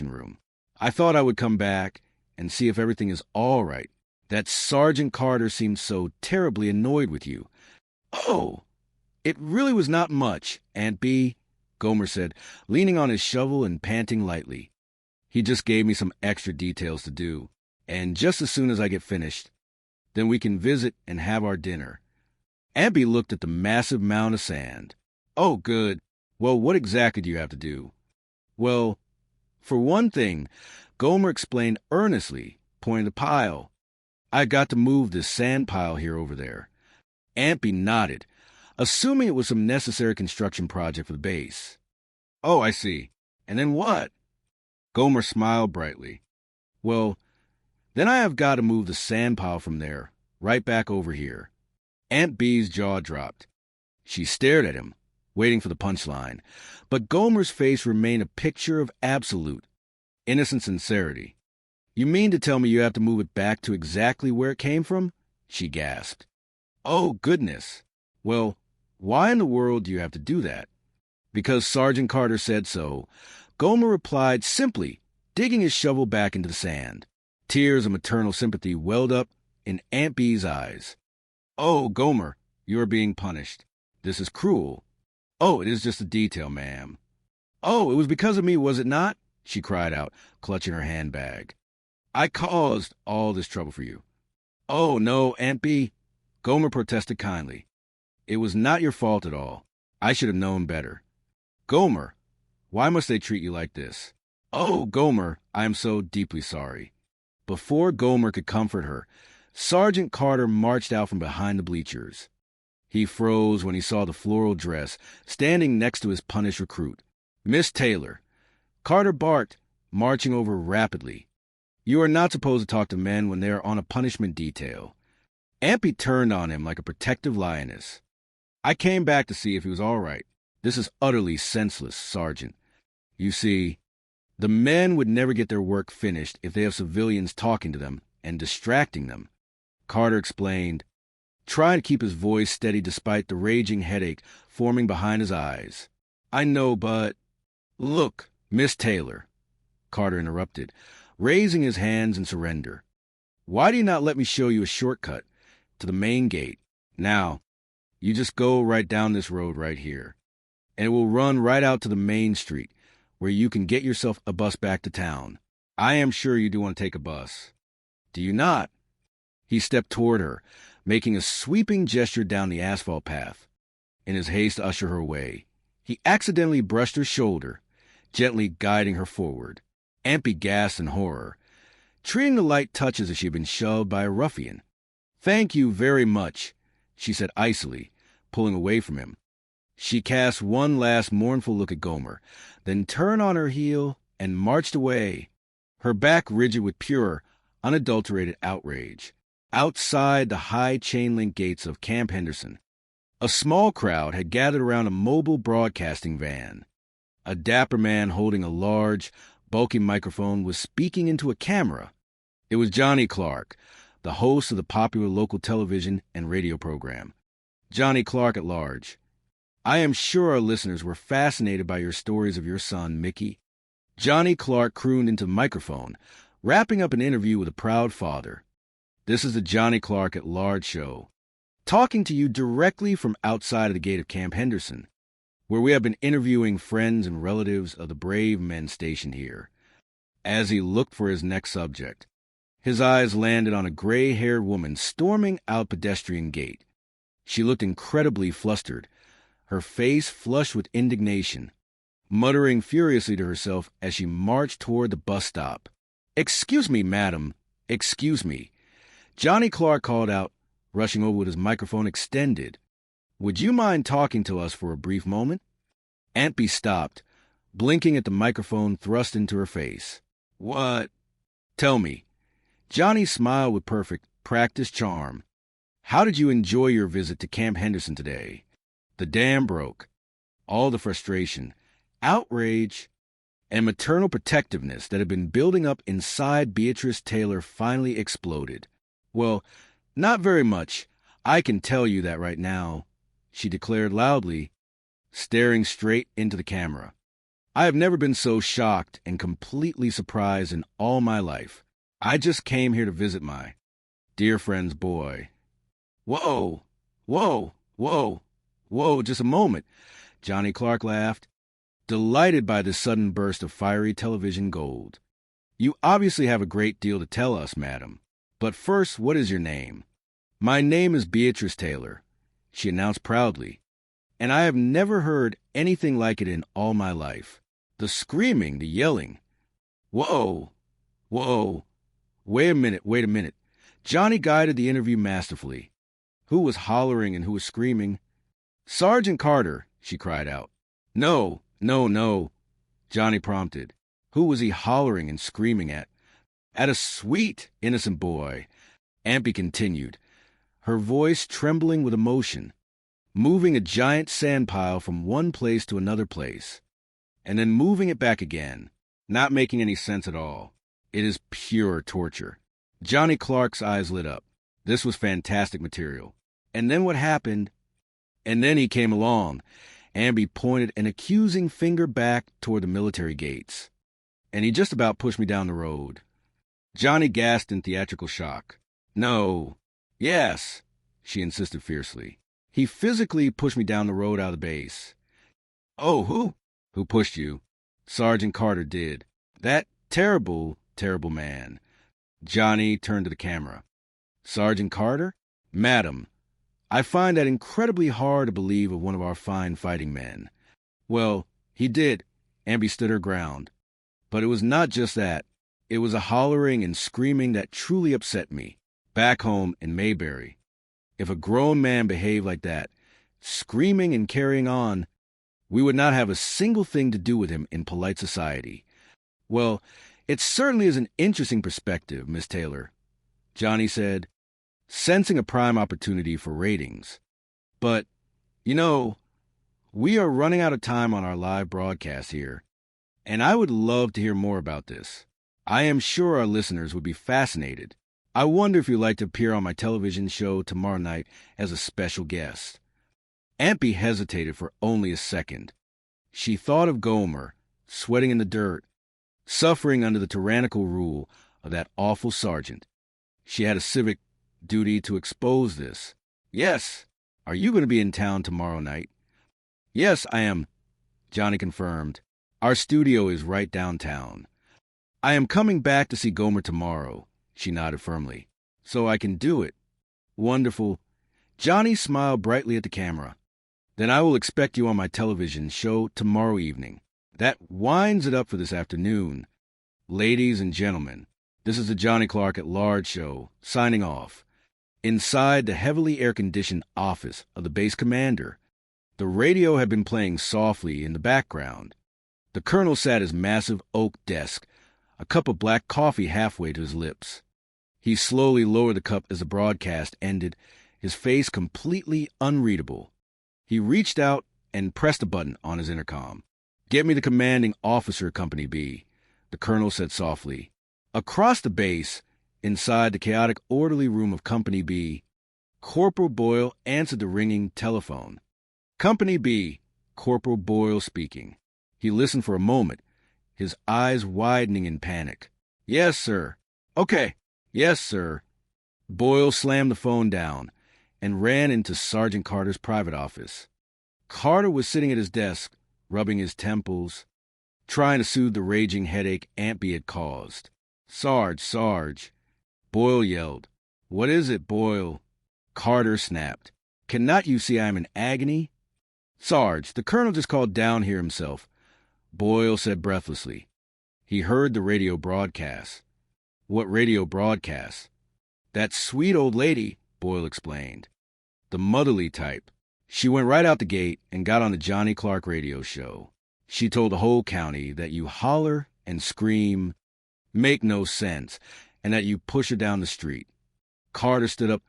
room. I thought I would come back and see if everything is all right. That Sergeant Carter seemed so terribly annoyed with you. Oh, it really was not much, Aunt Bee, Gomer said, leaning on his shovel and panting lightly. He just gave me some extra details to do, and just as soon as I get finished, then we can visit and have our dinner. Aunt Bee looked at the massive mound of sand. Oh, good. Well, what exactly do you have to do? Well, for one thing, Gomer explained earnestly, pointing to the pile. I got to move this sand pile here over there. Aunt Bee nodded, assuming it was some necessary construction project for the base. Oh, I see. And then what? Gomer smiled brightly. Well, then I have got to move the sand pile from there, right back over here. Aunt Bee's jaw dropped. She stared at him, waiting for the punchline, but Gomer's face remained a picture of absolute, innocent sincerity. You mean to tell me you have to move it back to exactly where it came from? She gasped. Oh, goodness. Well, why in the world do you have to do that? Because Sergeant Carter said so, Gomer replied simply, digging his shovel back into the sand. Tears of maternal sympathy welled up in Aunt Bee's eyes. Oh, Gomer, you are being punished. This is cruel. Oh, it is just a detail, ma'am. Oh, it was because of me, was it not? She cried out, clutching her handbag. I caused all this trouble for you. Oh, no, Aunt Bee, Gomer protested kindly. It was not your fault at all. I should have known better. Gomer, why must they treat you like this? Oh, Gomer, I am so deeply sorry. Before Gomer could comfort her, Sergeant Carter marched out from behind the bleachers. He froze when he saw the floral dress standing next to his punished recruit. Miss Taylor. Carter barked, marching over rapidly. You are not supposed to talk to men when they are on a punishment detail. Aunt Bee turned on him like a protective lioness. I came back to see if he was all right. This is utterly senseless, Sergeant. You see, the men would never get their work finished if they have civilians talking to them and distracting them. Carter explained, trying to keep his voice steady despite the raging headache forming behind his eyes. I know, but... Look, Miss Taylor, Carter interrupted, raising his hands in surrender. Why do you not let me show you a shortcut to the main gate? Now, you just go right down this road right here, and it will run right out to the main street, where you can get yourself a bus back to town. I am sure you do want to take a bus. Do you not? He stepped toward her, making a sweeping gesture down the asphalt path. In his haste to usher her away, he accidentally brushed her shoulder, gently guiding her forward. Aunt Bee gasped in horror, treating the light touch as if she had been shoved by a ruffian. Thank you very much, she said icily, pulling away from him. She cast one last mournful look at Gomer, then turned on her heel and marched away, her back rigid with pure, unadulterated outrage. Outside the high chain-link gates of Camp Henderson, a small crowd had gathered around a mobile broadcasting van. A dapper man holding a large, bulky microphone was speaking into a camera. It was Johnny Clark, the host of the popular local television and radio program. Johnny Clark at large. I am sure our listeners were fascinated by your stories of your son, Mickey. Johnny Clark crooned into the microphone, wrapping up an interview with a proud father. This is the Johnny Clark at Large show, talking to you directly from outside of the gate of Camp Henderson, where we have been interviewing friends and relatives of the brave men stationed here. As he looked for his next subject, his eyes landed on a gray-haired woman storming out pedestrian gate. She looked incredibly flustered, her face flushed with indignation, muttering furiously to herself as she marched toward the bus stop. Excuse me, madam, excuse me. Johnny Clark called out, rushing over with his microphone extended. Would you mind talking to us for a brief moment? Aunt Bee stopped, blinking at the microphone thrust into her face. What? Tell me. Johnny smiled with perfect, practiced charm. How did you enjoy your visit to Camp Henderson today? The dam broke. All the frustration, outrage, and maternal protectiveness that had been building up inside Beatrice Taylor finally exploded. Well, not very much. I can tell you that right now, she declared loudly, staring straight into the camera. I have never been so shocked and completely surprised in all my life. I just came here to visit my dear friend's boy. Whoa, whoa, whoa, whoa, just a moment. Johnny Clark laughed, delighted by this sudden burst of fiery television gold. You obviously have a great deal to tell us, madam. But first, what is your name? My name is Beatrice Taylor, she announced proudly, and I have never heard anything like it in all my life. The screaming, the yelling. Whoa, whoa, wait a minute. Johnny guided the interview masterfully. Who was hollering and who was screaming? Sergeant Carter, she cried out. No, Johnny prompted. Who was he hollering and screaming at? At a sweet, innocent boy, Ampy continued, her voice trembling with emotion, moving a giant sand pile from one place to another place, and then moving it back again, not making any sense at all. It is pure torture. Johnny Clark's eyes lit up. This was fantastic material. And then what happened? And then he came along. Ampy pointed an accusing finger back toward the military gates. And he just about pushed me down the road. Johnny gasped in theatrical shock. No. Yes, she insisted fiercely. He physically pushed me down the road out of the base. Oh, who? Who pushed you? Sergeant Carter did. That terrible, terrible man. Johnny turned to the camera. Sergeant Carter? Madam, I find that incredibly hard to believe of one of our fine fighting men. Well, he did. Ampy stood her ground. But it was not just that. It was a hollering and screaming that truly upset me. Back home in Mayberry, if a grown man behaved like that, screaming and carrying on, we would not have a single thing to do with him in polite society. Well, it certainly is an interesting perspective, Miss Taylor, Johnny said, sensing a prime opportunity for ratings. But, we are running out of time on our live broadcast here, and I would love to hear more about this. I am sure our listeners would be fascinated. I wonder if you'd like to appear on my television show tomorrow night as a special guest. Ampy hesitated for only a second. She thought of Gomer, sweating in the dirt, suffering under the tyrannical rule of that awful sergeant. She had a civic duty to expose this. Yes. Are you going to be in town tomorrow night? Yes, I am, Johnny confirmed. Our studio is right downtown. I am coming back to see Gomer tomorrow, she nodded firmly. So I can do it. Wonderful. Johnny smiled brightly at the camera. Then I will expect you on my television show tomorrow evening. That winds it up for this afternoon. Ladies and gentlemen, this is the Johnny Clark at Large show, signing off. Inside the heavily air-conditioned office of the base commander, the radio had been playing softly in the background. The colonel sat at his massive oak desk, a cup of black coffee halfway to his lips. He slowly lowered the cup as the broadcast ended, his face completely unreadable. He reached out and pressed a button on his intercom. Get me the commanding officer, Company B, the colonel said softly. Across the base, inside the chaotic, orderly room of Company B, Corporal Boyle answered the ringing telephone. Company B, Corporal Boyle speaking. He listened for a moment, his eyes widening in panic. Yes, sir. Okay. Yes, sir. Boyle slammed the phone down and ran into Sergeant Carter's private office. Carter was sitting at his desk, rubbing his temples, trying to soothe the raging headache Ampy had caused. Sarge. Boyle yelled. What is it, Boyle? Carter snapped. Cannot you see I am in agony? Sarge, the colonel just called down here himself, Boyle said breathlessly. He heard the radio broadcast. What radio broadcast? That sweet old lady, Boyle explained. The motherly type. She went right out the gate and got on the Johnny Clark radio show. She told the whole county that you holler and scream, make no sense, and that you push her down the street. Carter stood up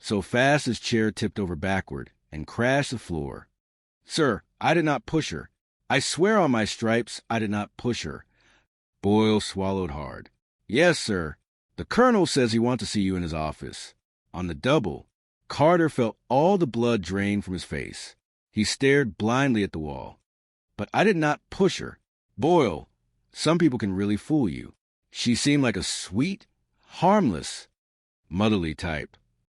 so fast his chair tipped over backward and crashed the floor. Sir, I did not push her. I swear on my stripes I did not push her. Boyle swallowed hard. Yes, sir. The colonel says he wants to see you in his office. On the double. Carter felt all the blood drain from his face. He stared blindly at the wall. But I did not push her. Boyle, some people can really fool you. She seemed like a sweet, harmless, motherly type.